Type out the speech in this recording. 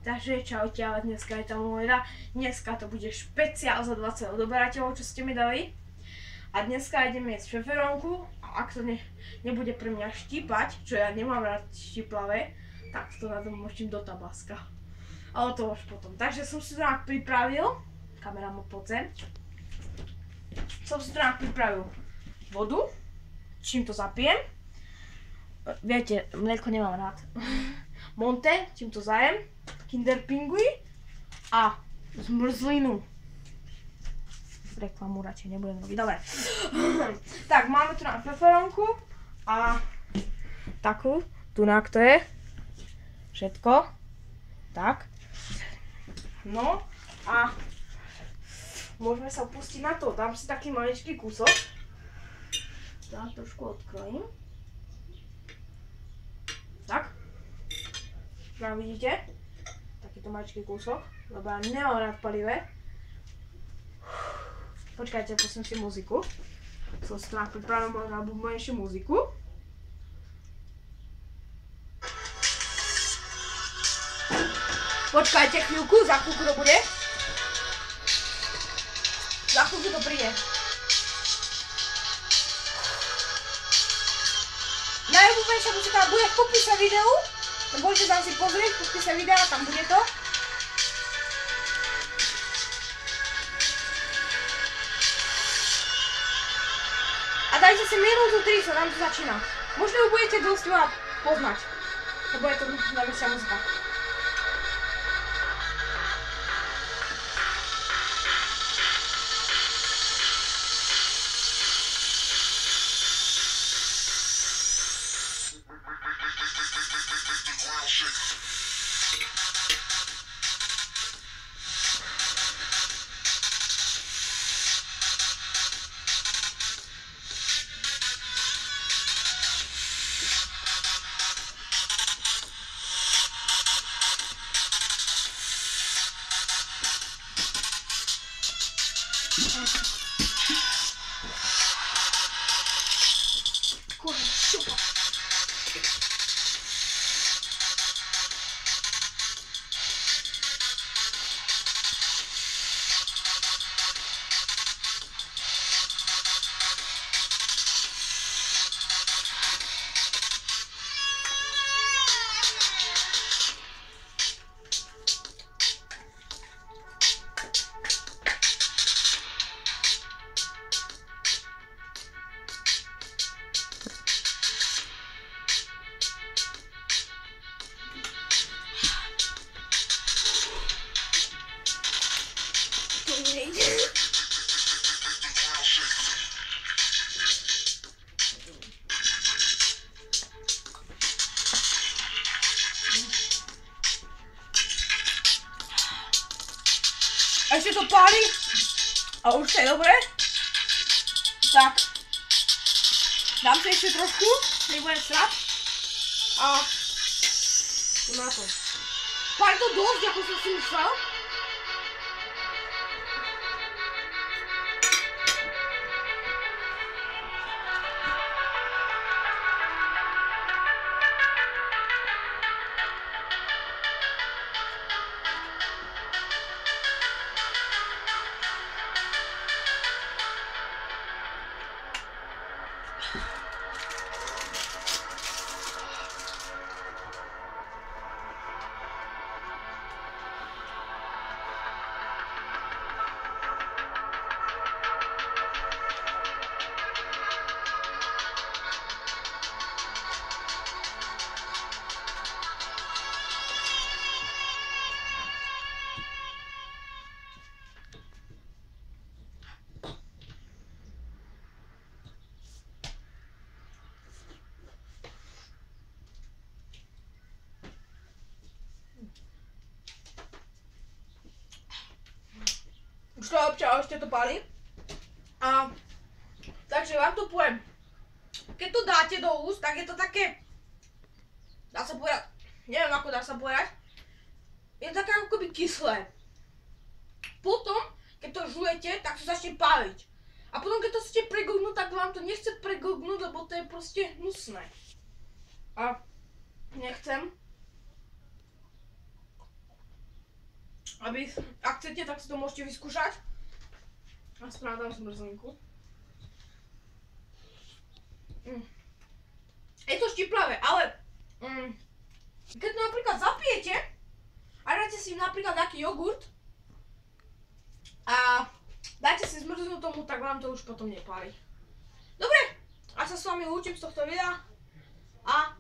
Takže čaute, ale dneska je tam Mojra. Dneska to bude špeciál za 20 odoberateľov, čo ste mi dali. A dneska ideme jesť šeferónku. A ak to nebude pre mňa štípať, čo ja nemám rád štiplavé, tak to namočím do tabaska. Ale to už potom. Takže som si to nejak pripravil. Kamera mu poď sem. Som si to nejak pripravil vodu. Čím to zapijem. Viete, mlieko nemám rád. Monte, čím to zajem. Kinder Pingui a zmrzlinu. Reklamu radšej nebudem robiť, dobre. Tak, máme tu na feferónku a takú, tunak to je. Všetko. Tak. No a môžeme sa pustiť na to. Dám si taký maličký kúsok. Dám trošku odkrojím. Tak. Čo vidíte? Takýto maličký kúsok, lebo ja nemám rád palivé. Počkajte, pustím si muziku. Som si to pripravil na menšiu muziku. Počkajte chvíľku, za chvíľku to bude. Za chvíľku to príde. Najobľúbenejšia muzika bude v popise videu. Môžete tam si pozrieť, v popise videa, tam bude to. A dajte si minútu 30, tam to začína. Možno ju budete dosť veľa poznať, lebo je to najväčšia muzika. Kurwa, super. Ešte to páli a už to je dobré. Tak dám si ešte trošku, nebudem srať. A tu na to. Páli to dosť, ako som si myslel. Už to občas, ešte to páli. A takže vám to poviem. Keď to dáte do úst, tak je to také, dá sa povedať, neviem ako dá sa povedať, je to také ako keby kyslé. Potom, keď to žujete, tak to začne páliť. A potom, keď to chcete preglgnúť, tak vám to nechce preglgnúť, lebo to je proste hnusné. A nechcem. Aby, ak chcete, tak si to môžete vyskúšať. A správdam zmrzlinku. Je to štiplavé, ale keď to napríklad zapijete a dáte si napríklad taký jogurt a dáte si zmrznúť tomu, tak vám to už potom nepáli. Dobre, a sa s vami lúčim z tohto videa a